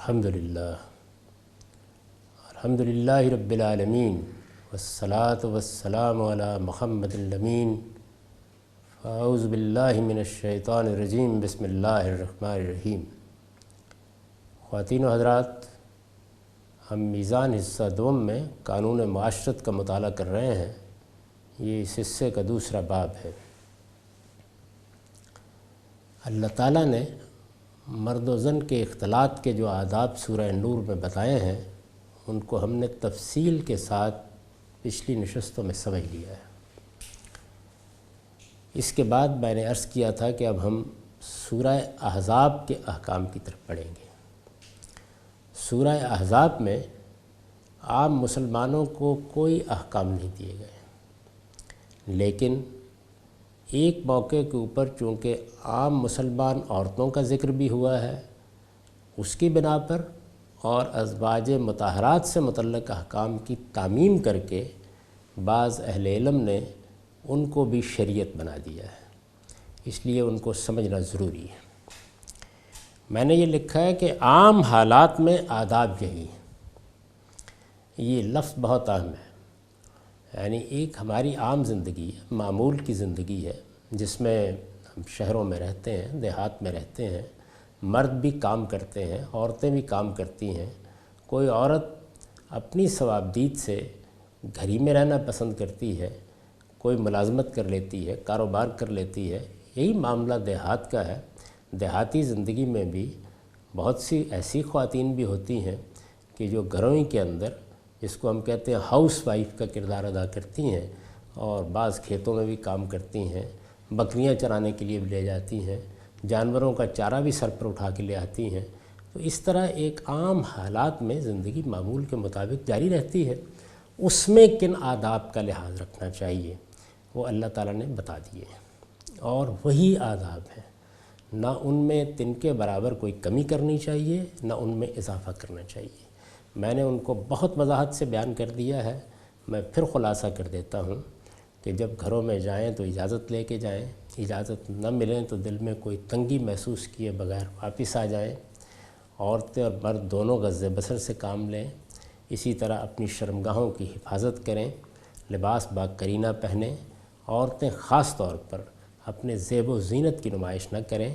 الحمدللہ رب العالمین والصلاة والسلام علی محمد الامین فاعوذ باللہ من الشیطان الرجیم بسم اللہ الرحمن الرحیم۔ خواتین و حضرات، ہم میزان حصہ دوم میں قانون معاشرت کا مطالعہ کر رہے ہیں۔ یہ اس حصے کا دوسرا باب ہے۔ اللہ تعالیٰ نے مرد و زن کے اختلاط کے جو آداب سورہ نور میں بتائے ہیں، ان کو ہم نے تفصیل کے ساتھ پچھلی نشستوں میں سمجھ لیا ہے۔ اس کے بعد میں نے عرض کیا تھا کہ اب ہم سورہ احزاب کے احکام کی طرف پڑھیں گے۔ سورہ احزاب میں عام مسلمانوں کو کوئی احکام نہیں دیے گئے، لیکن ایک موقع کے اوپر چونکہ عام مسلمان عورتوں کا ذکر بھی ہوا ہے، اس کی بنا پر اور ازواج مطہرات سے متعلق احکام کی تعمیم کر کے بعض اہل علم نے ان کو بھی شریعت بنا دیا ہے، اس لیے ان کو سمجھنا ضروری ہے۔ میں نے یہ لکھا ہے کہ عام حالات میں آداب یہی ہیں۔ یہ لفظ بہت اہم ہے، یعنی ایک ہماری عام زندگی ہے، معمول کی زندگی ہے، جس میں ہم شہروں میں رہتے ہیں، دیہات میں رہتے ہیں، مرد بھی کام کرتے ہیں، عورتیں بھی کام کرتی ہیں۔ کوئی عورت اپنی ثوابدید سے گھر ہی میں رہنا پسند کرتی ہے، کوئی ملازمت کر لیتی ہے، کاروبار کر لیتی ہے۔ یہی معاملہ دیہات کا ہے۔ دیہاتی زندگی میں بھی بہت سی ایسی خواتین بھی ہوتی ہیں کہ جو گھروں ہی کے اندر، جس کو ہم کہتے ہیں ہاؤس وائف کا کردار ادا کرتی ہیں، اور بعض کھیتوں میں بھی کام کرتی ہیں، بکریاں چرانے کے لیے بھی لے جاتی ہیں، جانوروں کا چارہ بھی سر پر اٹھا کے لے آتی ہیں۔ تو اس طرح ایک عام حالات میں زندگی معمول کے مطابق جاری رہتی ہے۔ اس میں کن آداب کا لحاظ رکھنا چاہیے وہ اللہ تعالیٰ نے بتا دیے ہیں، اور وہی آداب ہیں۔ نہ ان میں تن کے برابر کوئی کمی کرنی چاہیے، نہ ان میں اضافہ کرنا چاہیے۔ میں نے ان کو بہت وضاحت سے بیان کر دیا ہے۔ میں پھر خلاصہ کر دیتا ہوں کہ جب گھروں میں جائیں تو اجازت لے کے جائیں، اجازت نہ ملیں تو دل میں کوئی تنگی محسوس کیے بغیر واپس آ جائیں۔ عورتیں اور مرد دونوں غض بصر سے کام لیں۔ اسی طرح اپنی شرمگاہوں کی حفاظت کریں، لباس با کرینہ پہنیں۔ عورتیں خاص طور پر اپنے زیب و زینت کی نمائش نہ کریں۔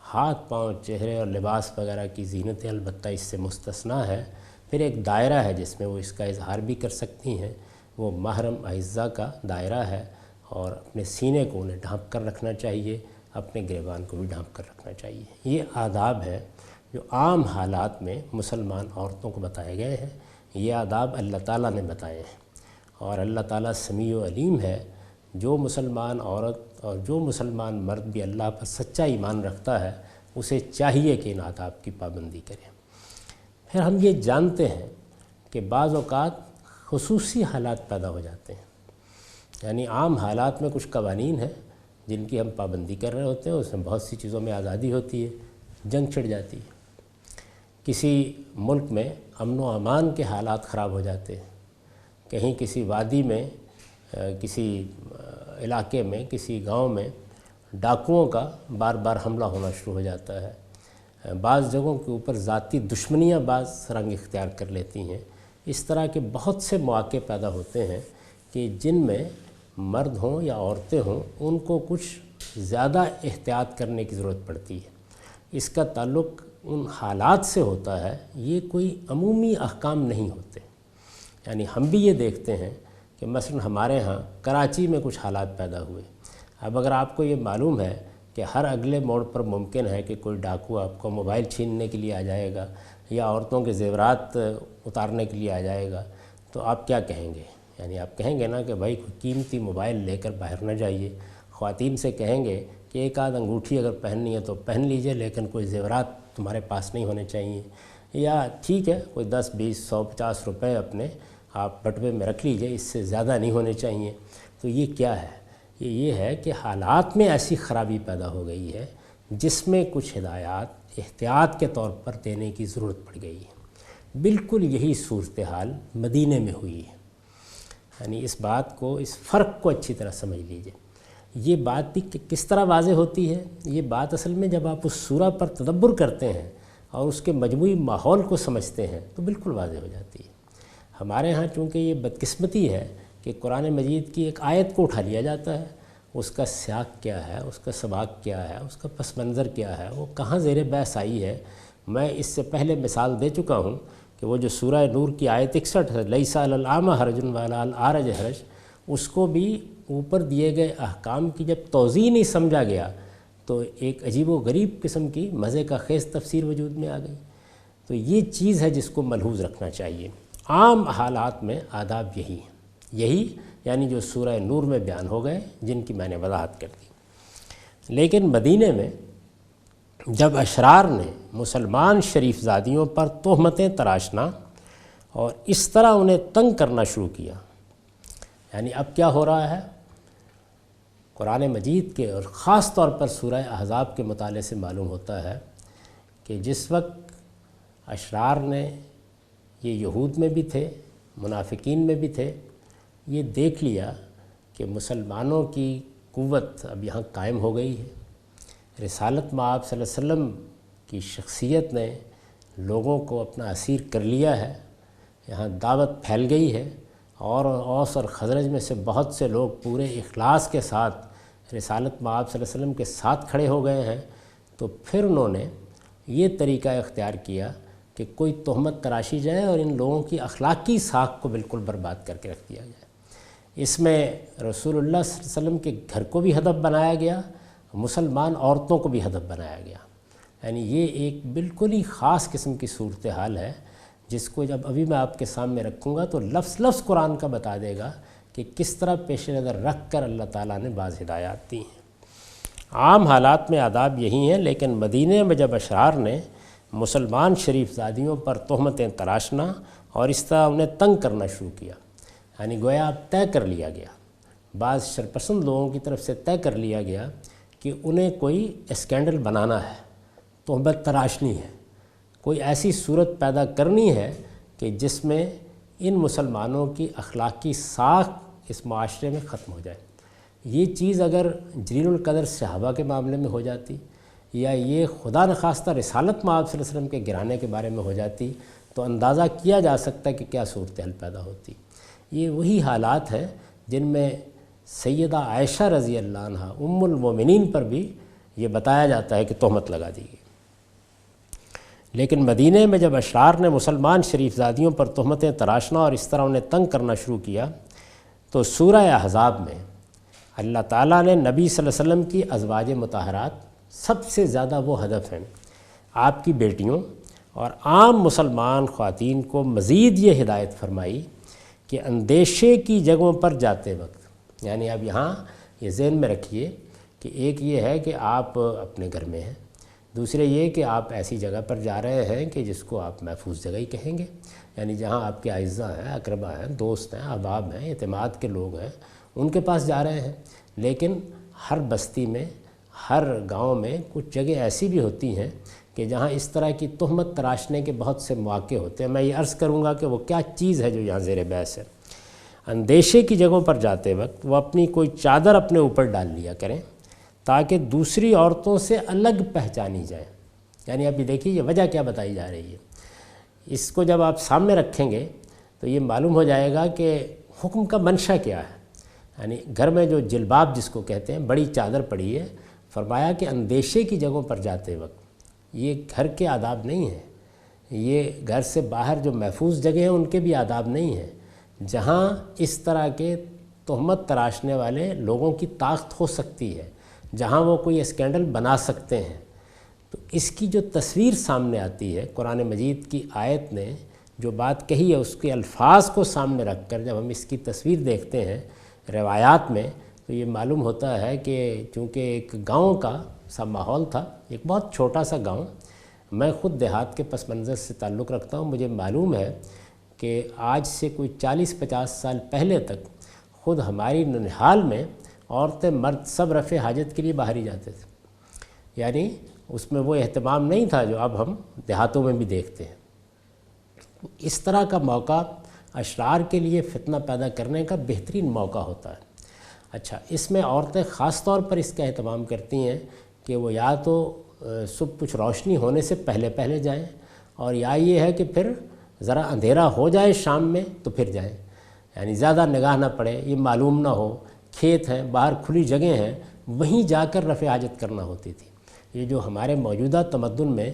ہاتھ، پاؤں، چہرے اور لباس وغیرہ کی زینتیں البتہ اس سے مستثنیٰ ہے۔ پھر ایک دائرہ ہے جس میں وہ اس کا اظہار بھی کر سکتی ہیں، وہ محرم اعزہ کا دائرہ ہے، اور اپنے سینے کو انہیں ڈھانپ کر رکھنا چاہیے، اپنے گریبان کو بھی ڈھانپ کر رکھنا چاہیے۔ یہ آداب ہیں جو عام حالات میں مسلمان عورتوں کو بتائے گئے ہیں۔ یہ آداب اللہ تعالیٰ نے بتائے ہیں، اور اللہ تعالیٰ سمیع و علیم ہے۔ جو مسلمان عورت اور جو مسلمان مرد بھی اللہ پر سچا ایمان رکھتا ہے، اسے چاہیے کہ ان آداب کی پابندی کرے۔ پھر ہم یہ جانتے ہیں کہ بعض اوقات خصوصی حالات پیدا ہو جاتے ہیں، یعنی عام حالات میں کچھ قوانین ہیں جن کی ہم پابندی کر رہے ہوتے ہیں، اس میں بہت سی چیزوں میں آزادی ہوتی ہے، جنگ چھڑ جاتی ہے۔ کسی ملک میں امن و امان کے حالات خراب ہو جاتے ہیں، کہیں کسی وادی میں، کسی علاقے میں، کسی گاؤں میں ڈاکوؤں کا بار بار حملہ ہونا شروع ہو جاتا ہے۔ بعض جگہوں کے اوپر ذاتی دشمنیاں بعض رنگ اختیار کر لیتی ہیں۔ اس طرح کے بہت سے مواقع پیدا ہوتے ہیں کہ جن میں مرد ہوں یا عورتیں ہوں، ان کو کچھ زیادہ احتیاط کرنے کی ضرورت پڑتی ہے۔ اس کا تعلق ان حالات سے ہوتا ہے، یہ کوئی عمومی احکام نہیں ہوتے۔ یعنی ہم بھی یہ دیکھتے ہیں کہ مثلا ہمارے ہاں کراچی میں کچھ حالات پیدا ہوئے۔ اب اگر آپ کو یہ معلوم ہے کہ ہر اگلے موڑ پر ممکن ہے کہ کوئی ڈاکو آپ کو موبائل چھیننے کے لیے آ جائے گا، یا عورتوں کے زیورات اتارنے کے لیے آ جائے گا، تو آپ کیا کہیں گے؟ یعنی آپ کہیں گے نا کہ بھائی کوئی قیمتی موبائل لے کر باہر نہ جائیے۔ خواتین سے کہیں گے کہ ایک آدھ انگوٹھی اگر پہننی ہے تو پہن لیجئے، لیکن کوئی زیورات تمہارے پاس نہیں ہونے چاہیے۔ یا ٹھیک ہے، کوئی 10، 20، 100، 50 روپے اپنے آپ بٹوے میں رکھ لیجئے، اس سے زیادہ نہیں ہونے چاہیے۔ تو یہ کیا ہے؟ یہ ہے کہ حالات میں ایسی خرابی پیدا ہو گئی ہے جس میں کچھ ہدایات احتیاط کے طور پر دینے کی ضرورت پڑ گئی ہے۔ بالکل یہی صورتحال مدینے میں ہوئی ہے۔ یعنی اس بات کو، اس فرق کو اچھی طرح سمجھ لیجئے۔ یہ بات بھی کس طرح واضح ہوتی ہے؟ یہ بات اصل میں جب آپ اس سورہ پر تدبر کرتے ہیں اور اس کے مجموعی ماحول کو سمجھتے ہیں تو بالکل واضح ہو جاتی ہے۔ ہمارے ہاں چونکہ یہ بدقسمتی ہے کہ قرآن مجید کی ایک آیت کو اٹھا لیا جاتا ہے، اس کا سیاق کیا ہے، اس کا سباق کیا ہے، اس کا پس منظر کیا ہے، وہ کہاں زیر بحث آئی ہے۔ میں اس سے پہلے مثال دے چکا ہوں کہ وہ جو سورہ نور کی آیت 61 ہے، لیس علی الاعمی حرج ولا علی الاعرج حرج، اس کو بھی اوپر دیے گئے احکام کی جب توضیح نہیں سمجھا گیا تو ایک عجیب و غریب قسم کی مزے کا خیز تفسیر وجود میں آ گئی۔ تو یہ چیز ہے جس کو ملحوظ رکھنا چاہیے۔ عام حالات میں آداب یہی یعنی جو سورہ نور میں بیان ہو گئے، جن کی میں نے وضاحت کر دی۔ لیکن مدینے میں جب اشرار نے مسلمان شریف زادیوں پر تہمتیں تراشنا اور اس طرح انہیں تنگ کرنا شروع کیا، یعنی اب کیا ہو رہا ہے، قرآن مجید کے اور خاص طور پر سورہ احزاب کے مطالعے سے معلوم ہوتا ہے کہ جس وقت اشرار نے، یہ یہود میں بھی تھے، منافقین میں بھی تھے، یہ دیکھ لیا کہ مسلمانوں کی قوت اب یہاں قائم ہو گئی ہے، رسالت مآب صلی اللہ علیہ وسلم کی شخصیت نے لوگوں کو اپنا اسیر کر لیا ہے، یہاں دعوت پھیل گئی ہے، اور اوس اور خزرج میں سے بہت سے لوگ پورے اخلاص کے ساتھ رسالت مآب صلی اللہ علیہ وسلم کے ساتھ کھڑے ہو گئے ہیں۔ تو پھر انہوں نے یہ طریقہ اختیار کیا کہ کوئی تہمت تراشی جائے اور ان لوگوں کی اخلاقی ساکھ کو بالکل برباد کر کے رکھ دیا جائے۔ اس میں رسول اللہ صلی اللہ علیہ وسلم کے گھر کو بھی ہدف بنایا گیا، مسلمان عورتوں کو بھی ہدف بنایا گیا۔ یعنی یہ ایک بالکل ہی خاص قسم کی صورتحال ہے جس کو جب ابھی میں آپ کے سامنے رکھوں گا تو لفظ لفظ قرآن کا بتا دے گا کہ کس طرح پیش نظر رکھ کر اللہ تعالیٰ نے بعض ہدایات دی ہیں۔ عام حالات میں آداب یہی ہیں، لیکن مدینے میں جب اشرار نے مسلمان شریف زادیوں پر تہمتیں تراشنا اور اس طرح انہیں تنگ کرنا شروع کیا، یعنی گویا اب طے کر لیا گیا، بعض شرپسند لوگوں کی طرف سے طے کر لیا گیا کہ انہیں کوئی اسکینڈل بنانا ہے، تہمت تراشنی ہے، کوئی ایسی صورت پیدا کرنی ہے کہ جس میں ان مسلمانوں کی اخلاقی ساکھ اس معاشرے میں ختم ہو جائے۔ یہ چیز اگر جلیل القدر صحابہ کے معاملے میں ہو جاتی، یا یہ خدا نخواستہ رسالت مآب صلی اللہ علیہ وسلم کے گرانے کے بارے میں ہو جاتی، تو اندازہ کیا جا سکتا ہے کہ کیا صورتحال پیدا ہوتی۔ یہ وہی حالات ہیں جن میں سیدہ عائشہ رضی اللہ عنہ ام المومنین پر بھی یہ بتایا جاتا ہے کہ تہمت لگا دی گئی۔ لیکن مدینے میں جب اشرار نے مسلمان شریف زادیوں پر تہمتیں تراشنا اور اس طرح انہیں تنگ کرنا شروع کیا تو سورہ احزاب میں اللہ تعالیٰ نے نبی صلی اللہ علیہ وسلم کی ازواج مطہرات، سب سے زیادہ وہ ہدف ہیں، آپ کی بیٹیوں اور عام مسلمان خواتین کو مزید یہ ہدایت فرمائی کہ اندیشے کی جگہوں پر جاتے وقت، یعنی اب یہاں یہ ذہن میں رکھیے کہ ایک یہ ہے کہ آپ اپنے گھر میں ہیں، دوسرے یہ کہ آپ ایسی جگہ پر جا رہے ہیں کہ جس کو آپ محفوظ جگہ ہی کہیں گے، یعنی جہاں آپ کے اعزاء ہیں، اقربا ہیں، دوست ہیں، احباب ہیں، اعتماد کے لوگ ہیں، ان کے پاس جا رہے ہیں۔ لیکن ہر بستی میں، ہر گاؤں میں کچھ جگہ ایسی بھی ہوتی ہیں کہ جہاں اس طرح کی تہمت تراشنے کے بہت سے مواقع ہوتے ہیں۔ میں یہ عرض کروں گا کہ وہ کیا چیز ہے جو یہاں زیر بحث ہے۔ اندیشے کی جگہوں پر جاتے وقت وہ اپنی کوئی چادر اپنے اوپر ڈال لیا کریں تاکہ دوسری عورتوں سے الگ پہچانی جائے۔ یعنی ابھی دیکھیے یہ وجہ کیا بتائی جا رہی ہے، اس کو جب آپ سامنے رکھیں گے تو یہ معلوم ہو جائے گا کہ حکم کا منشا کیا ہے۔ یعنی گھر میں جو جلباب جس کو کہتے ہیں، بڑی چادر پڑی ہے، فرمایا کہ اندیشے کی جگہوں پر جاتے وقت یہ گھر کے آداب نہیں ہیں، یہ گھر سے باہر جو محفوظ جگہ ہیں ان کے بھی آداب نہیں ہیں، جہاں اس طرح کے تہمت تراشنے والے لوگوں کی طاقت ہو سکتی ہے، جہاں وہ کوئی اسکینڈل بنا سکتے ہیں۔ تو اس کی جو تصویر سامنے آتی ہے، قرآن مجید کی آیت نے جو بات کہی ہے اس کے الفاظ کو سامنے رکھ کر جب ہم اس کی تصویر دیکھتے ہیں روایات میں، تو یہ معلوم ہوتا ہے کہ چونکہ ایک گاؤں کا سا ماحول تھا، ایک بہت چھوٹا سا گاؤں، میں خود دیہات کے پس منظر سے تعلق رکھتا ہوں، مجھے معلوم ہے کہ آج سے کوئی 40-50 سال پہلے تک خود ہماری ننہال میں عورتیں مرد سب رفع حاجت کے لیے باہر ہی جاتے تھے، یعنی اس میں وہ اہتمام نہیں تھا جو اب ہم دیہاتوں میں بھی دیکھتے ہیں۔ اس طرح کا موقع اشرار کے لیے فتنہ پیدا کرنے کا بہترین موقع ہوتا ہے۔ اچھا، اس میں عورتیں خاص طور پر اس کا اہتمام کرتی ہیں کہ وہ یا تو صبح کچھ روشنی ہونے سے پہلے پہلے جائیں، اور یا یہ ہے کہ پھر ذرا اندھیرا ہو جائے شام میں تو پھر جائیں، یعنی زیادہ نگاہ نہ پڑے، یہ معلوم نہ ہو کھیت ہیں، باہر کھلی جگہ ہیں، وہیں جا کر رفع حاجت کرنا ہوتی تھی۔ یہ جو ہمارے موجودہ تمدن میں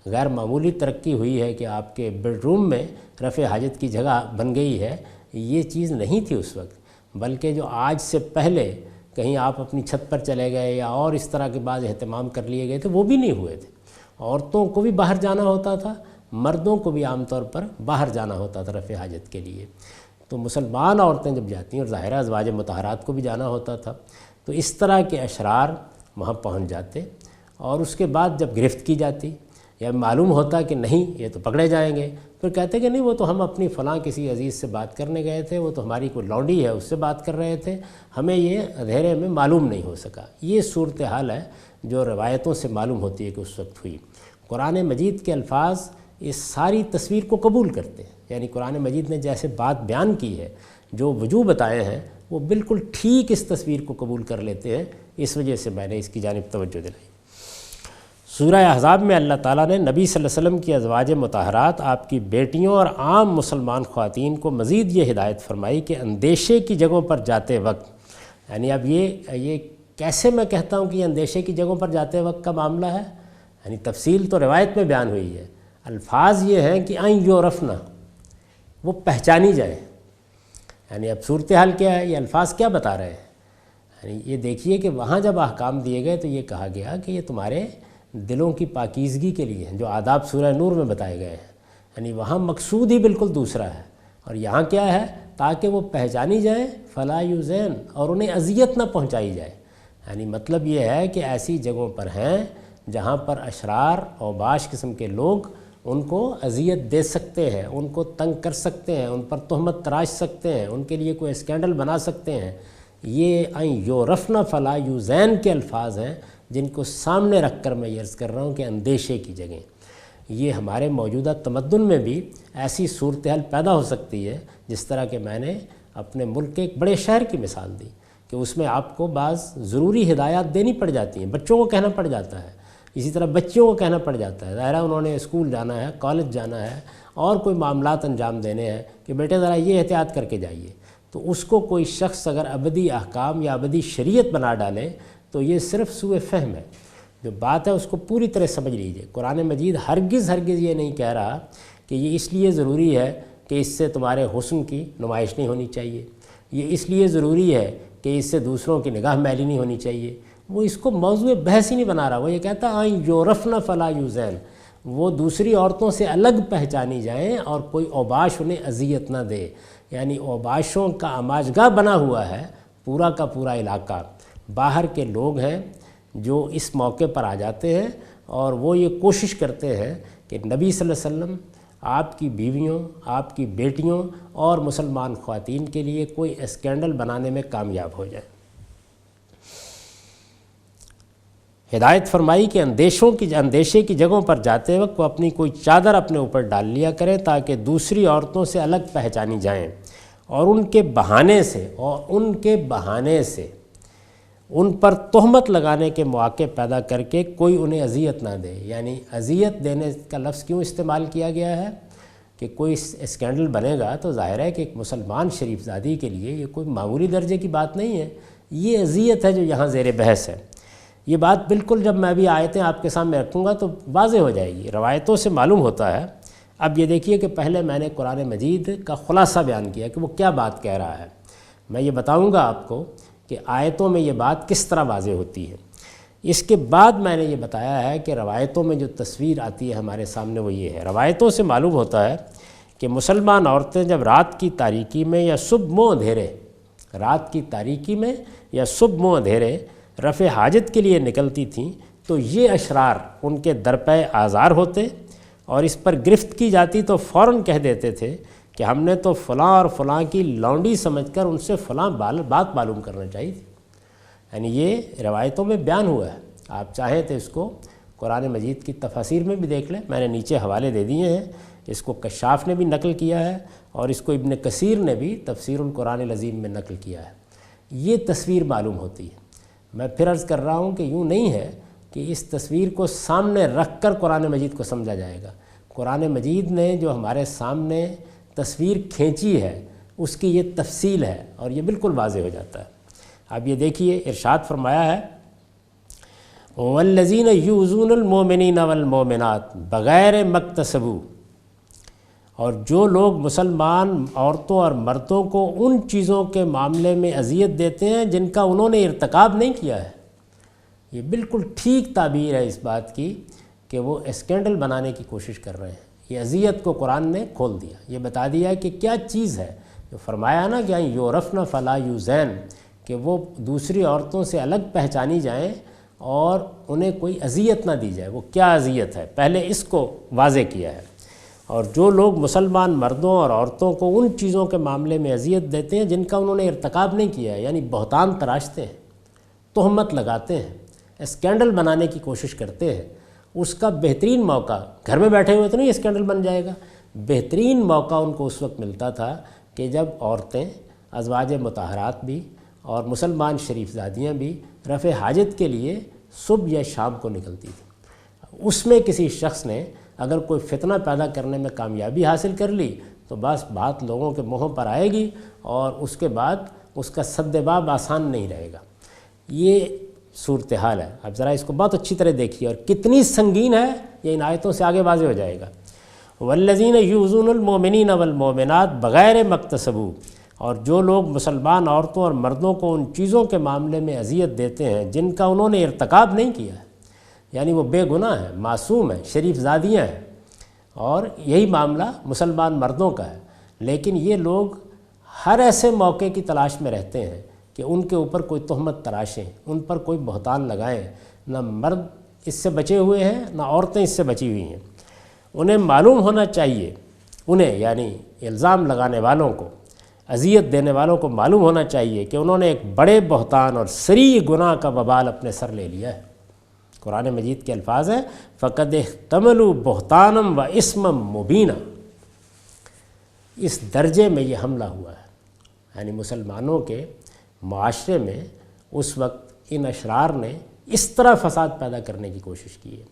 غیر معمولی ترقی ہوئی ہے کہ آپ کے بیڈ روم میں رفع حاجت کی جگہ بن گئی ہے، یہ چیز نہیں تھی اس وقت، بلکہ جو آج سے پہلے کہیں آپ اپنی چھت پر چلے گئے یا اور اس طرح کے بعض اہتمام کر لیے گئے تھے، وہ بھی نہیں ہوئے تھے۔ عورتوں کو بھی باہر جانا ہوتا تھا، مردوں کو بھی عام طور پر باہر جانا ہوتا تھا رفع حاجت کے لیے۔ تو مسلمان عورتیں جب جاتی ہیں، اور ظاہرہ ازواج مطہرات کو بھی جانا ہوتا تھا، تو اس طرح کے اشرار وہاں پہنچ جاتے، اور اس کے بعد جب گرفت کی جاتی یا معلوم ہوتا کہ نہیں یہ تو پکڑے جائیں گے، پھر کہتے کہ نہیں وہ تو ہم اپنی فلاں کسی عزیز سے بات کرنے گئے تھے، وہ تو ہماری کوئی لونڈی ہے اس سے بات کر رہے تھے، ہمیں یہ اندھیرے میں معلوم نہیں ہو سکا۔ یہ صورتحال ہے جو روایتوں سے معلوم ہوتی ہے کہ اس وقت ہوئی۔ قرآن مجید کے الفاظ اس ساری تصویر کو قبول کرتے ہیں، یعنی قرآن مجید نے جیسے بات بیان کی ہے، جو وجوہ بتائے ہیں، وہ بالکل ٹھیک اس تصویر کو قبول کر لیتے ہیں۔ اس وجہ سے میں نے اس کی جانب توجہ دلائی۔ سورہ احزاب میں اللہ تعالیٰ نے نبی صلی اللہ علیہ وسلم کی ازواج مطہرات، آپ کی بیٹیوں اور عام مسلمان خواتین کو مزید یہ ہدایت فرمائی کہ اندیشے کی جگہوں پر جاتے وقت، یعنی اب یہ کیسے میں کہتا ہوں کہ یہ اندیشے کی جگہوں پر جاتے وقت کا معاملہ ہے، یعنی تفصیل تو روایت میں بیان ہوئی ہے، الفاظ یہ ہیں کہ این یعرفنا، وہ پہچانی جائیں۔ یعنی اب صورتحال کیا ہے، یہ الفاظ کیا بتا رہے ہیں؟ یعنی یہ دیکھیے کہ وہاں جب احکام دیے گئے تو یہ کہا گیا کہ یہ تمہارے دلوں کی پاکیزگی کے لیے ہیں، جو آداب سورہ نور میں بتائے گئے ہیں، یعنی وہاں مقصود ہی بالکل دوسرا ہے، اور یہاں کیا ہے، تاکہ وہ پہچانی جائیں، فلا یوزین، اور انہیں اذیت نہ پہنچائی جائے۔ یعنی مطلب یہ ہے کہ ایسی جگہوں پر ہیں جہاں پر اشرار اور باش قسم کے لوگ ان کو اذیت دے سکتے ہیں، ان کو تنگ کر سکتے ہیں، ان پر تہمت تراش سکتے ہیں، ان کے لیے کوئی اسکینڈل بنا سکتے ہیں۔ یہ این یعرفنا فلا یوزین کے الفاظ ہیں جن کو سامنے رکھ کر میں یہ عرض کر رہا ہوں کہ اندیشے کی جگہیں۔ یہ ہمارے موجودہ تمدن میں بھی ایسی صورتحال پیدا ہو سکتی ہے، جس طرح کہ میں نے اپنے ملک کے ایک بڑے شہر کی مثال دی کہ اس میں آپ کو بعض ضروری ہدایات دینی پڑ جاتی ہیں، بچوں کو کہنا پڑ جاتا ہے، اسی طرح بچیوں کو کہنا پڑ جاتا ہے، ظاہرہ انہوں نے اسکول جانا ہے، کالج جانا ہے، اور کوئی معاملات انجام دینے ہیں کہ بیٹے ذرا یہ احتیاط کر کے جائیے۔ تو اس کو کوئی شخص اگر ابدی احکام یا ابدی شریعت بنا ڈالے تو یہ صرف سوء فہم ہے۔ جو بات ہے اس کو پوری طرح سمجھ لیجئے۔ قرآن مجید ہرگز یہ نہیں کہہ رہا کہ یہ اس لیے ضروری ہے کہ اس سے تمہارے حسن کی نمائش نہیں ہونی چاہیے، یہ اس لیے ضروری ہے کہ اس سے دوسروں کی نگاہ میلی نہیں ہونی چاہیے۔ وہ اس کو موضوع بحث ہی نہیں بنا رہا، وہ یہ کہتا ہے یعرفنا فلا یوزین، وہ دوسری عورتوں سے الگ پہچانی جائیں اور کوئی اوباش انہیں اذیت نہ دے۔ یعنی اوباشوں کا آماجگاہ بنا ہوا ہے پورا کا پورا علاقہ، باہر کے لوگ ہیں جو اس موقع پر آ جاتے ہیں، اور وہ یہ کوشش کرتے ہیں کہ نبی صلی اللہ علیہ وسلم آپ کی بیویوں، آپ کی بیٹیوں اور مسلمان خواتین کے لیے کوئی اسکینڈل بنانے میں کامیاب ہو جائے۔ ہدایت فرمائی کہ اندیشے کی جگہوں پر جاتے وقت وہ اپنی کوئی چادر اپنے اوپر ڈال لیا کریں تاکہ دوسری عورتوں سے الگ پہچانی جائیں، اور ان کے بہانے سے ان پر تہمت لگانے کے مواقع پیدا کر کے کوئی انہیں اذیت نہ دے۔ یعنی اذیت دینے کا لفظ کیوں استعمال کیا گیا ہے کہ کوئی اسکینڈل بنے گا تو ظاہر ہے کہ ایک مسلمان شریف زادی کے لیے یہ کوئی معمولی درجے کی بات نہیں ہے، یہ اذیت ہے جو یہاں زیر بحث ہے۔ یہ بات بالکل جب میں ابھی آیتیں آپ کے سامنے رکھوں گا تو واضح ہو جائے گی، روایتوں سے معلوم ہوتا ہے۔ اب یہ دیکھیے کہ پہلے میں نے قرآن مجید کا خلاصہ بیان کیا کہ وہ کیا بات کہہ رہا ہے، میں یہ بتاؤں گا آپ کو کہ آیتوں میں یہ بات کس طرح واضح ہوتی ہے۔ اس کے بعد میں نے یہ بتایا ہے کہ روایتوں میں جو تصویر آتی ہے ہمارے سامنے وہ یہ ہے۔ روایتوں سے معلوم ہوتا ہے کہ مسلمان عورتیں جب رات کی تاریکی میں یا صبح منہ اندھیرے رفع حاجت کے لیے نکلتی تھیں تو یہ اشرار ان کے درپے آزار ہوتے، اور اس پر گرفت کی جاتی تو فوراً کہہ دیتے تھے کہ ہم نے تو فلاں اور فلاں کی لونڈی سمجھ کر ان سے فلاں بات معلوم کرنا چاہیے تھی۔ یعنی یہ روایتوں میں بیان ہوا ہے، آپ چاہیں تو اس کو قرآن مجید کی تفاسیر میں بھی دیکھ لیں، میں نے نیچے حوالے دے دیے ہیں، اس کو کشاف نے بھی نقل کیا ہے اور اس کو ابن کثیر نے بھی تفسیر القرآن العظیم میں نقل کیا ہے۔ یہ تصویر معلوم ہوتی ہے۔ میں پھر عرض کر رہا ہوں کہ یوں نہیں ہے کہ اس تصویر کو سامنے رکھ کر قرآن مجید کو سمجھا جائے گا۔ قرآن مجید نے جو ہمارے سامنے تصویر کھینچی ہے اس کی یہ تفصیل ہے اور یہ بالکل واضح ہو جاتا ہے۔ اب یہ دیکھیے ارشاد فرمایا ہے وَالَّذِينَ يُؤْذُونَ الْمُؤْمِنِينَ وَالْمُؤْمِنَاتِ بغیر مکتسبوا، اور جو لوگ مسلمان عورتوں اور مردوں کو ان چیزوں کے معاملے میں اذیت دیتے ہیں جن کا انہوں نے ارتکاب نہیں کیا ہے۔ یہ بالکل ٹھیک تعبیر ہے اس بات کی کہ وہ اسکینڈل بنانے کی کوشش کر رہے ہیں۔ یہ اذیت کو قرآن نے کھول دیا، یہ بتا دیا ہے کہ کیا چیز ہے۔ جو فرمایا نا کہ یورفن فلا یوزین، کہ وہ دوسری عورتوں سے الگ پہچانی جائیں اور انہیں کوئی اذیت نہ دی جائے، وہ کیا اذیت ہے پہلے اس کو واضح کیا ہے۔ اور جو لوگ مسلمان مردوں اور عورتوں کو ان چیزوں کے معاملے میں اذیت دیتے ہیں جن کا انہوں نے ارتکاب نہیں کیا ہے، یعنی بہتان تراشتے ہیں، تہمت لگاتے ہیں، اسکینڈل بنانے کی کوشش کرتے ہیں، اس کا بہترین موقع، گھر میں بیٹھے ہوئے تو نہیں اسکینڈل بن جائے گا، بہترین موقع ان کو اس وقت ملتا تھا کہ جب عورتیں، ازواج مطہرات بھی اور مسلمان شریف زادیاں بھی رفع حاجت کے لیے صبح یا شام کو نکلتی تھیں۔ اس میں کسی شخص نے اگر کوئی فتنہ پیدا کرنے میں کامیابی حاصل کر لی تو بس بات لوگوں کے منہوں پر آئے گی اور اس کے بعد اس کا سد باب آسان نہیں رہے گا۔ یہ صورتحال ہے۔ اب ذرا اس کو بہت اچھی طرح دیکھیے اور کتنی سنگین ہے یہ ان آیتوں سے آگے واضح ہو جائے گا۔ وَالَّذِينَ يُؤْذُونَ الْمُؤْمِنِينَ وَالْمُؤْمِنَاتِ بغیر مکتسبوا، اور جو لوگ مسلمان عورتوں اور مردوں کو ان چیزوں کے معاملے میں اذیت دیتے ہیں جن کا انہوں نے ارتکاب نہیں کیا ہے، یعنی وہ بے گناہ ہیں، معصوم ہیں، شریف زادیاں ہیں، اور یہی معاملہ مسلمان مردوں کا ہے، لیکن یہ لوگ ہر ایسے موقع کی تلاش میں رہتے ہیں کہ ان کے اوپر کوئی تہمت تراشیں، ان پر کوئی بہتان لگائیں۔ نہ مرد اس سے بچے ہوئے ہیں نہ عورتیں اس سے بچی ہوئی ہیں۔ انہیں معلوم ہونا چاہیے، انہیں یعنی الزام لگانے والوں کو، اذیت دینے والوں کو معلوم ہونا چاہیے کہ انہوں نے ایک بڑے بہتان اور صریح گناہ کا وبال اپنے سر لے لیا ہے۔ قرآن مجید کے الفاظ ہیں فَقَدْ احْتَمَلُوا بُهْتَانًا وَإِثْمًا مُبِينًا، اس درجے میں یہ حملہ ہوا ہے، یعنی مسلمانوں کے معاشرے میں اس وقت ان اشرار نے اس طرح فساد پیدا کرنے کی کوشش کی ہے۔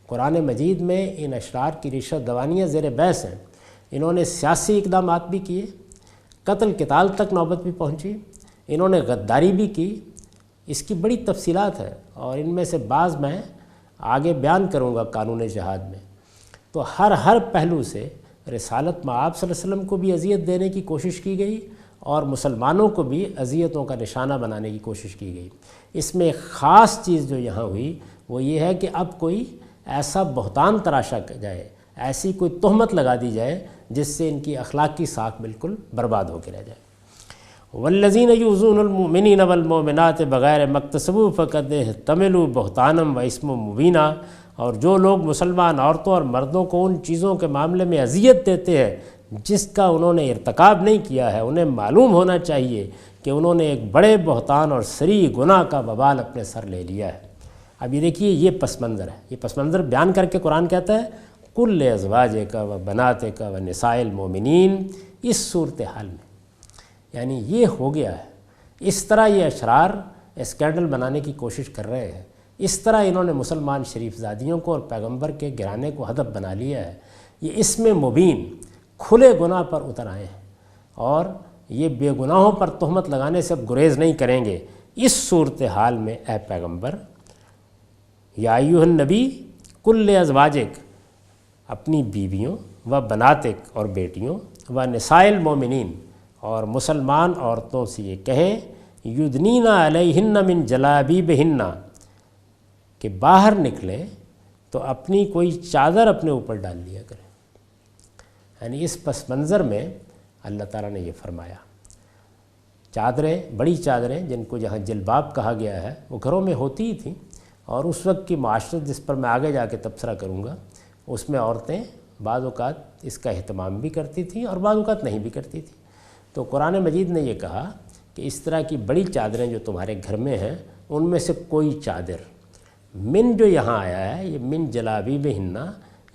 قرآن مجید میں ان اشرار کی رشوت دوانیاں زیر بحث ہیں۔ انہوں نے سیاسی اقدامات بھی کیے، قتل قتال تک نوبت بھی پہنچی، انہوں نے غداری بھی کی۔ اس کی بڑی تفصیلات ہیں اور ان میں سے بعض میں آگے بیان کروں گا قانون جہاد میں۔ تو ہر پہلو سے رسالت مآب صلی اللہ علیہ وسلم کو بھی اذیت دینے کی کوشش کی گئی اور مسلمانوں کو بھی اذیتوں کا نشانہ بنانے کی کوشش کی گئی۔ اس میں ایک خاص چیز جو یہاں ہوئی وہ یہ ہے کہ اب کوئی ایسا بہتان تراشا جائے، ایسی کوئی تہمت لگا دی جائے جس سے ان کی اخلاقی ساکھ بالکل برباد ہو کے رہ جائے۔ وَالَّذِينَ يُؤْذُونَ الْمُؤْمِنِينَ وَالْمُؤْمِنَاتِ بغیر مکتسبوا فَقَدْ احْتَمَلُوا بُهْتَانًا وَإِثْمًا مُبِينًا، اور جو لوگ مسلمان عورتوں اور مردوں کو ان چیزوں کے معاملے میں اذیت دیتے ہیں جس کا انہوں نے ارتکاب نہیں کیا ہے، انہیں معلوم ہونا چاہیے کہ انہوں نے ایک بڑے بہتان اور صریح گناہ کا وبال اپنے سر لے لیا ہے۔ اب یہ دیکھیے یہ پس منظر ہے، یہ پس منظر بیان کر کے قرآن کہتا ہے کل ازواجک و بناتک و نساء المؤمنین، اس صورتحال میں یعنی یہ ہو گیا ہے، اس طرح یہ اشرار اسکینڈل بنانے کی کوشش کر رہے ہیں، اس طرح انہوں نے مسلمان شریف زادیوں کو اور پیغمبر کے گرانے کو ہدف بنا لیا ہے۔ یہ اس میں مبین کھلے گناہ پر اتر آئے ہیں اور یہ بے گناہوں پر تہمت لگانے سے اب گریز نہیں کریں گے۔ اس صورتحال میں اے پیغمبر، یا ایھا النبی کل ازواجک، اپنی بیویوں و بناتک اور بیٹیوں و نساء المؤمنین اور مسلمان عورتوں سے یہ کہیں یدنین علیہن من جلابیبہن، کہ باہر نکلیں تو اپنی کوئی چادر اپنے اوپر ڈال لیا کریں۔ یعنی اس پس منظر میں اللہ تعالیٰ نے یہ فرمایا۔ چادریں، بڑی چادریں جن کو جہاں جلباب کہا گیا ہے، وہ گھروں میں ہوتی ہی تھیں، اور اس وقت کی معاشرت جس پر میں آگے جا کے تبصرہ کروں گا اس میں عورتیں بعض اوقات اس کا اہتمام بھی کرتی تھیں اور بعض اوقات نہیں بھی کرتی تھیں۔ تو قرآن مجید نے یہ کہا کہ اس طرح کی بڑی چادریں جو تمہارے گھر میں ہیں ان میں سے کوئی چادر، من جو یہاں آیا ہے یہ من جلابیبہن،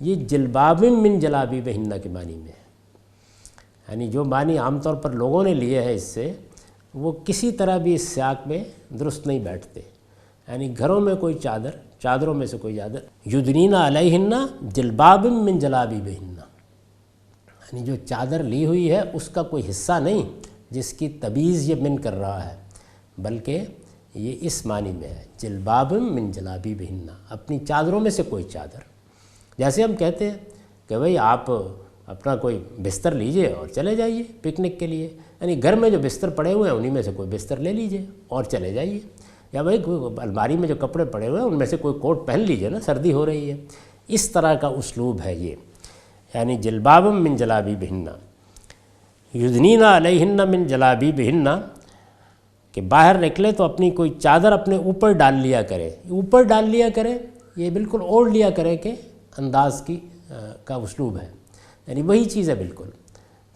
یہ جلباب من جلابیبہن کے معنی میں ہے، یعنی جو معنی عام طور پر لوگوں نے لیے ہیں اس سے، وہ کسی طرح بھی اس سیاق میں درست نہیں بیٹھتے۔ یعنی گھروں میں کوئی چادر، چادروں میں سے کوئی چادر، یدنین علیہن جلباب من جلابیبہن، یعنی جو چادر لی ہوئی ہے اس کا کوئی حصہ نہیں جس کی تمییز یہ من کر رہا ہے، بلکہ یہ اس معنی میں ہے جلباب من جلابیبہن، اپنی چادروں میں سے کوئی چادر۔ جیسے ہم کہتے ہیں کہ بھئی آپ اپنا کوئی بستر لیجئے اور چلے جائیے پکنک کے لیے، یعنی گھر میں جو بستر پڑے ہوئے ہیں انہی میں سے کوئی بستر لے لیجئے اور چلے جائیے، یا بھئی الماری میں جو کپڑے پڑے ہوئے ہیں ان میں سے کوئی کوٹ پہن لیجئے نا، سردی ہو رہی ہے۔ اس طرح کا اسلوب ہے یہ، یعنی جلباب من جلابیبہن، یدنین علیہن من جلابیبہن، کہ باہر نکلے تو اپنی کوئی چادر اپنے اوپر ڈال لیا کرے، اوپر ڈال لیا کرے یہ بالکل اوڑھ لیا کرے کہ انداز کا اسلوب ہے، یعنی وہی چیز ہے بالکل۔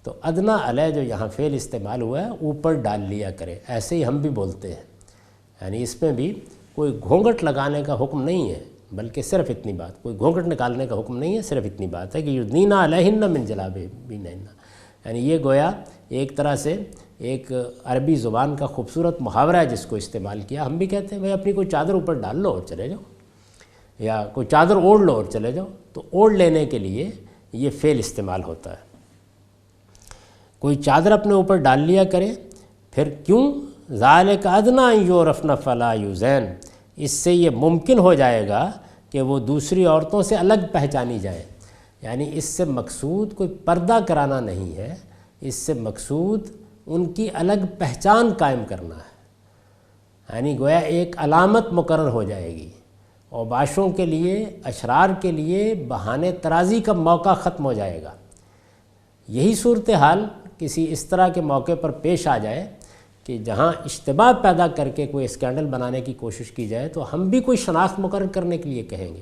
تو ادنا علیہ جو یہاں فعل استعمال ہوا ہے، اوپر ڈال لیا کرے، ایسے ہی ہم بھی بولتے ہیں، یعنی اس میں بھی کوئی گھونگھٹ لگانے کا حکم نہیں ہے، بلکہ صرف اتنی بات، کوئی گھونگھٹ نکالنے کا حکم نہیں ہے، صرف اتنی بات ہے کہ یدنین علیہن من جلابیبہن، یعنی یہ گویا ایک طرح سے ایک عربی زبان کا خوبصورت محاورہ ہے جس کو استعمال کیا۔ ہم بھی کہتے ہیں بھئی اپنی کوئی چادر اوپر ڈال لو اور چلے جاؤ، یا کوئی چادر اوڑھ لو اور چلے جاؤ، تو اوڑھ لینے کے لیے یہ فعل استعمال ہوتا ہے۔ کوئی چادر اپنے اوپر ڈال لیا کرے، پھر کیوں؟ ذالک ادنیٰ ان یعرفن فلا یؤذین، اس سے یہ ممکن ہو جائے گا کہ وہ دوسری عورتوں سے الگ پہچانی جائے، یعنی اس سے مقصود کوئی پردہ کرانا نہیں ہے، اس سے مقصود ان کی الگ پہچان قائم کرنا ہے، یعنی گویا ایک علامت مقرر ہو جائے گی، اوباشوں کے لیے، اشرار کے لیے بہانے ترازی کا موقع ختم ہو جائے گا۔ یہی صورتحال کسی اس طرح کے موقع پر پیش آ جائے کہ جہاں اشتباہ پیدا کر کے کوئی اسکینڈل بنانے کی کوشش کی جائے تو ہم بھی کوئی شناخت مقرر کرنے کے لیے کہیں گے۔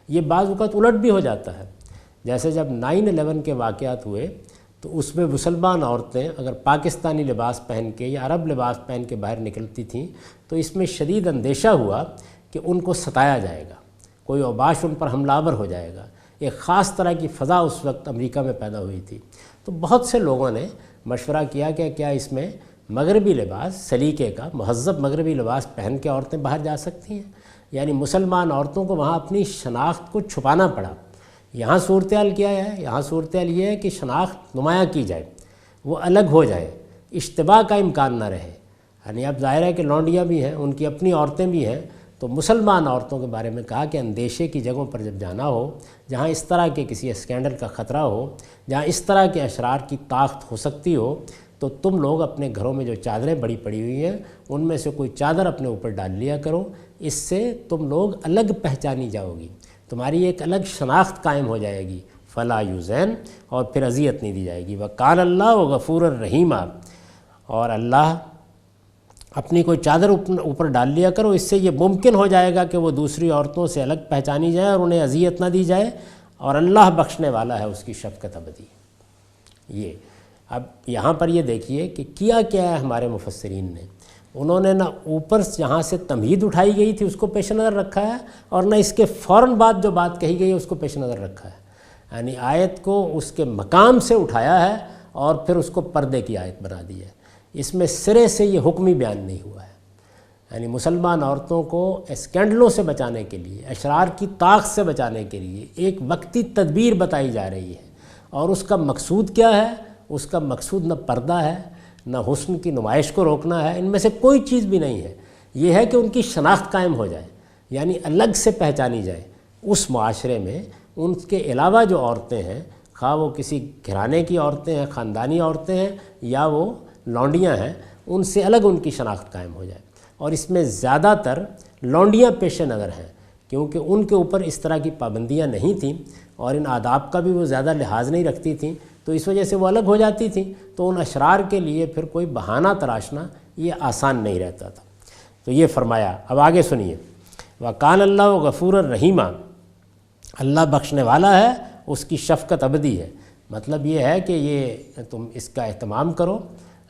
یہ بعض اوقات الٹ بھی ہو جاتا ہے، جیسے جب 9/11 کے واقعات ہوئے تو اس میں مسلمان عورتیں اگر پاکستانی لباس پہن کے یا عرب لباس پہن کے باہر نکلتی تھیں تو اس میں شدید اندیشہ ہوا کہ ان کو ستایا جائے گا، کوئی اوباش ان پر حملہ آور ہو جائے گا۔ ایک خاص طرح کی فضا اس وقت امریکہ میں پیدا ہوئی تھی، تو بہت سے لوگوں نے مشورہ کیا کہ کیا اس میں مغربی لباس، سلیقے کا مہذب مغربی لباس پہن کے عورتیں باہر جا سکتی ہیں، یعنی مسلمان عورتوں کو وہاں اپنی شناخت کو چھپانا پڑا۔ یہاں صورتحال کیا ہے؟ یہاں صورتحال یہ ہے کہ شناخت نمایاں کی جائے، وہ الگ ہو جائے، اشتباہ کا امکان نہ رہے۔ یعنی اب ظاہر ہے کہ لونڈیاں بھی ہیں، ان کی اپنی عورتیں بھی ہیں، تو مسلمان عورتوں کے بارے میں کہا کہ اندیشے کی جگہوں پر جب جانا ہو، جہاں اس طرح کے کسی اسکینڈل کا خطرہ ہو، جہاں اس طرح کے اشرار کی طاقت ہو سکتی ہو، تو تم لوگ اپنے گھروں میں جو چادریں بڑی پڑی ہوئی ہیں ان میں سے کوئی چادر اپنے اوپر ڈال لیا کرو، اس سے تم لوگ الگ پہچانی جاؤ گی، تمہاری ایک الگ شناخت قائم ہو جائے گی، فلا یؤذین، اور پھر اذیت نہیں دی جائے گی۔ وَقَالَ اللَّهُ غَفُورًا رَحِیمًا، اور اللہ اپنی کوئی چادر اوپر ڈال لیا کرو، اس سے یہ ممکن ہو جائے گا کہ وہ دوسری عورتوں سے الگ پہچانی جائے اور انہیں اذیت نہ دی جائے، اور اللہ بخشنے والا ہے، اس کی شفقت ابدی۔ یہ اب یہاں پر یہ دیکھیے کہ کیا ہے ہمارے مفسرین نے، انہوں نے نہ اوپر جہاں سے تمہید اٹھائی گئی تھی اس کو پیش نظر رکھا ہے، اور نہ اس کے فوراً بعد جو بات کہی گئی ہے اس کو پیش نظر رکھا ہے، یعنی آیت کو اس کے مقام سے اٹھایا ہے اور پھر اس کو پردے کی آیت بنا دی ہے۔ اس میں سرے سے یہ حکمی بیان نہیں ہوا ہے، یعنی مسلمان عورتوں کو اسکینڈلوں سے بچانے کے لیے، اشرار کی طاقت سے بچانے کے لیے ایک وقتی تدبیر بتائی جا رہی ہے، اور اس کا مقصود کیا ہے؟ اس کا مقصود نہ پردہ ہے، نہ حسن کی نمائش کو روکنا ہے، ان میں سے کوئی چیز بھی نہیں ہے، یہ ہے کہ ان کی شناخت قائم ہو جائے، یعنی الگ سے پہچانی جائے۔ اس معاشرے میں ان کے علاوہ جو عورتیں ہیں، خواہ وہ کسی گھرانے کی عورتیں ہیں، خاندانی عورتیں ہیں، یا وہ لونڈیاں ہیں، ان سے الگ ان کی شناخت قائم ہو جائے۔ اور اس میں زیادہ تر لونڈیاں پیش نظر ہیں، کیونکہ ان کے اوپر اس طرح کی پابندیاں نہیں تھیں اور ان آداب کا بھی وہ زیادہ لحاظ نہیں رکھتی تھیں، تو اس وجہ سے وہ الگ ہو جاتی تھیں، تو ان اشرار کے لیے پھر کوئی بہانہ تراشنا یہ آسان نہیں رہتا تھا۔ تو یہ فرمایا، اب آگے سنیے، وَقَالَ اللَّهُ غَفُورًا رَحِیمًا، اللہ بخشنے والا ہے، اس کی شفقت ابدی ہے۔ مطلب یہ ہے کہ یہ تم اس کا اہتمام کرو،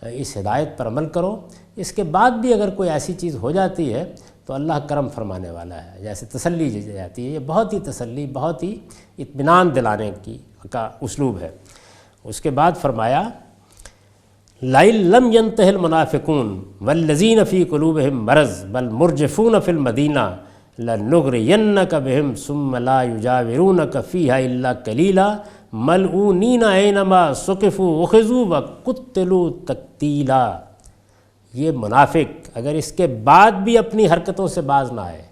اس ہدایت پر عمل کرو، اس کے بعد بھی اگر کوئی ایسی چیز ہو جاتی ہے تو اللہ کرم فرمانے والا ہے، جیسے تسلی دی جاتی ہے، یہ بہت ہی تسلی، بہت ہی اطمینان دلانے کا اسلوب ہے۔ اس کے بعد فرمایا لئن لم ينتهِ المنافقون والذین فی قلوبہم مرض بل مرجفون فی المدینہ لنغرینک بہم ثم لا یجاورونک فیہا الا قلیلا ملعونین اینما ثقفوا اخذوا وقتلوا تقتیلا۔ یہ منافق اگر اس کے بعد بھی اپنی حرکتوں سے باز نہ آئے،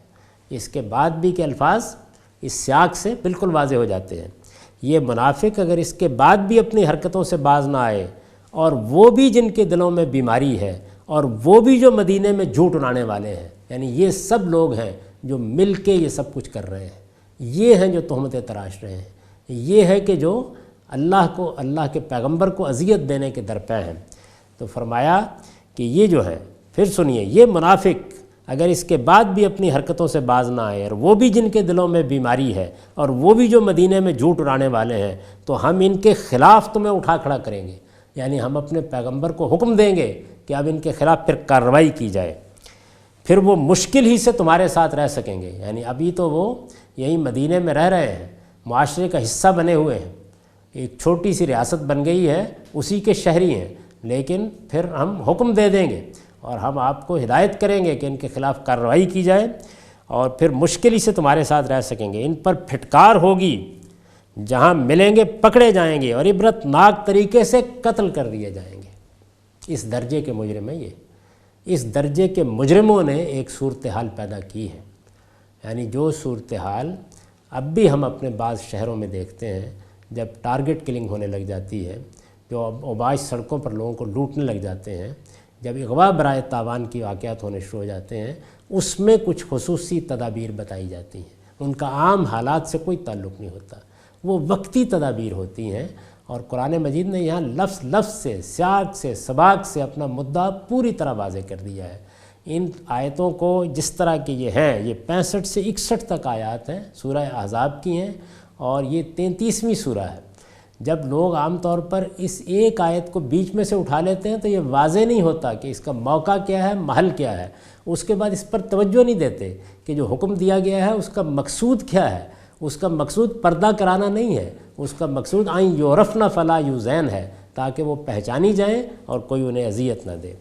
اس کے بعد بھی کے الفاظ اس سیاق سے بالکل واضح ہو جاتے ہیں، یہ منافق اگر اس کے بعد بھی اپنی حرکتوں سے باز نہ آئے، اور وہ بھی جن کے دلوں میں بیماری ہے، اور وہ بھی جو مدینے میں جھوٹ اڑانے والے ہیں، یعنی یہ سب لوگ ہیں جو مل کے یہ سب کچھ کر رہے ہیں، یہ ہیں جو تہمتیں تراش رہے ہیں، یہ ہے کہ جو اللہ کو، اللہ کے پیغمبر کو اذیت دینے کے درپے ہیں۔ تو فرمایا کہ یہ جو ہے، پھر سنیے، یہ منافق اگر اس کے بعد بھی اپنی حرکتوں سے باز نہ آئے، اور وہ بھی جن کے دلوں میں بیماری ہے، اور وہ بھی جو مدینے میں جھوٹ اڑانے والے ہیں، تو ہم ان کے خلاف تمہیں اٹھا کھڑا کریں گے، یعنی ہم اپنے پیغمبر کو حکم دیں گے کہ اب ان کے خلاف پھر کارروائی کی جائے، پھر وہ مشکل ہی سے تمہارے ساتھ رہ سکیں گے۔ یعنی ابھی تو وہ یہیں مدینے میں رہ رہے ہیں، معاشرے کا حصہ بنے ہوئے ہیں، ایک چھوٹی سی ریاست بن گئی ہے، اسی کے شہری ہیں، لیکن پھر ہم حکم دے دیں گے اور ہم آپ کو ہدایت کریں گے کہ ان کے خلاف کارروائی کی جائے، اور پھر مشکل ہی سے تمہارے ساتھ رہ سکیں گے۔ ان پر پھٹکار ہوگی، جہاں ملیں گے پکڑے جائیں گے، اور عبرت ناک طریقے سے قتل کر دیے جائیں گے۔ اس درجے کے مجرم ہیں یہ، اس درجے کے مجرموں نے ایک صورتحال پیدا کی ہے، یعنی جو صورتحال اب بھی ہم اپنے بعض شہروں میں دیکھتے ہیں، جب ٹارگٹ کلنگ ہونے لگ جاتی ہے، جو اوباش سڑکوں پر لوگوں کو لوٹنے لگ جاتے ہیں، جب اغوا برائے تاوان کی واقعات ہونے شروع ہو جاتے ہیں، اس میں کچھ خصوصی تدابیر بتائی جاتی ہیں، ان کا عام حالات سے کوئی تعلق نہیں ہوتا، وہ وقتی تدابیر ہوتی ہیں، اور قرآن مجید نے یہاں لفظ لفظ سے، سیاق سے، سباق سے اپنا مدعا پوری طرح واضح کر دیا ہے۔ ان آیتوں کو جس طرح کہ یہ ہیں، یہ 65 سے 61 تک آیات ہیں، سورہ احزاب کی ہیں، اور یہ 33ویں سورہ ہے۔ جب لوگ عام طور پر اس ایک آیت کو بیچ میں سے اٹھا لیتے ہیں تو یہ واضح نہیں ہوتا کہ اس کا موقع کیا ہے، محل کیا ہے، اس کے بعد اس پر توجہ نہیں دیتے کہ جو حکم دیا گیا ہے اس کا مقصود کیا ہے۔ اس کا مقصود پردہ کرانا نہیں ہے، اس کا مقصود آئیں یورفن فلا یوزین ہے، تاکہ وہ پہچانی جائیں اور کوئی انہیں اذیت نہ دے۔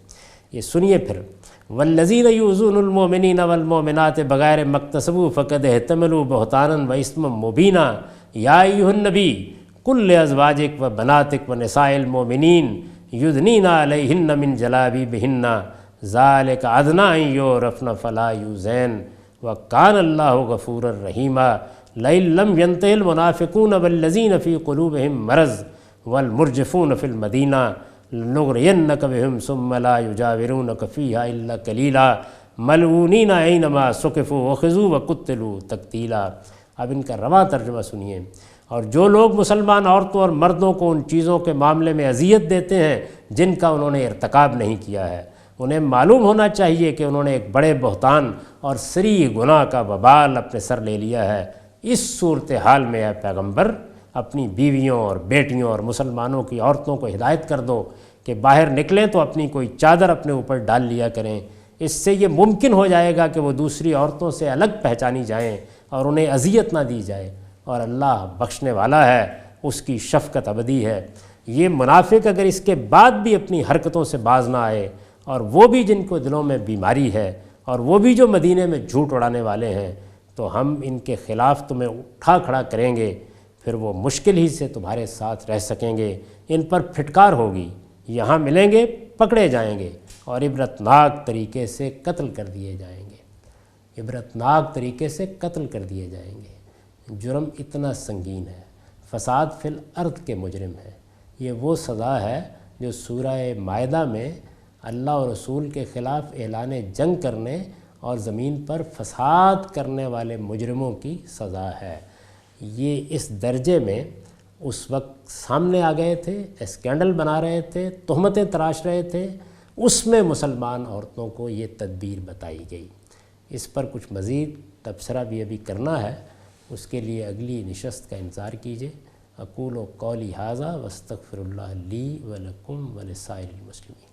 یہ سنیے پھر، والذین یؤذون المؤمنین والمؤمنات بغیر ما اکتسبوا فقد احتملوا بہتانا واسما مبینا یا ایھا النبی قل لازواجک وبناتک ونساء المؤمنین یدنین علیہن من جلابیبہن ذالک ادنی ان یعرفن فلا یؤذین وکان اللہ غفورا رحیما لئن لم ينتهِ المنافقون والذین فی قلوبہم مرض والمرجفون فی المدینہ لنغرینک بہم ثم لا یجاورونک فیہا الا قلیلا ملعونین اینما ثقفوا اخذوا وقتلوا تقتیلا۔ اب ان کا رواں ترجمہ سنیے، اور جو لوگ مسلمان عورتوں اور مردوں کو ان چیزوں کے معاملے میں اذیت دیتے ہیں جن کا انہوں نے ارتکاب نہیں کیا ہے، انہیں معلوم ہونا چاہیے کہ انہوں نے ایک بڑے بہتان اور سری گناہ کا وبال اپنے سر لے لیا ہے۔ اس صورتحال میں اے پیغمبر اپنی بیویوں اور بیٹیوں اور مسلمانوں کی عورتوں کو ہدایت کر دو کہ باہر نکلیں تو اپنی کوئی چادر اپنے اوپر ڈال لیا کریں، اس سے یہ ممکن ہو جائے گا کہ وہ دوسری عورتوں سے الگ پہچانی جائیں اور انہیں اذیت نہ دی جائے، اور اللہ بخشنے والا ہے، اس کی شفقت ابدی ہے۔ یہ منافق اگر اس کے بعد بھی اپنی حرکتوں سے باز نہ آئے، اور وہ بھی جن کو دلوں میں بیماری ہے، اور وہ بھی جو مدینے میں جھوٹ اڑانے والے ہیں، تو ہم ان کے خلاف تمہیں اٹھا کھڑا کریں گے، پھر وہ مشکل ہی سے تمہارے ساتھ رہ سکیں گے۔ ان پر پھٹکار ہوگی، یہاں ملیں گے پکڑے جائیں گے، اور عبرتناک طریقے سے قتل کر دیے جائیں گے، عبرتناک طریقے سے قتل کر دیے جائیں گے۔ جرم اتنا سنگین ہے، فساد فی الارض کے مجرم ہے۔ یہ وہ سزا ہے جو سورہ مائدہ میں اللہ اور رسول کے خلاف اعلان جنگ کرنے اور زمین پر فساد کرنے والے مجرموں کی سزا ہے۔ یہ اس درجے میں اس وقت سامنے آ گئے تھے، اسکینڈل بنا رہے تھے، تہمتیں تراش رہے تھے، اس میں مسلمان عورتوں کو یہ تدبیر بتائی گئی۔ اس پر کچھ مزید تبصرہ بھی ابھی کرنا ہے، اس کے لیے اگلی نشست کا انتظار کیجیے۔ اقول قولی ھذا واستغفر اللہ لی ولکم ولسائر المسلمین۔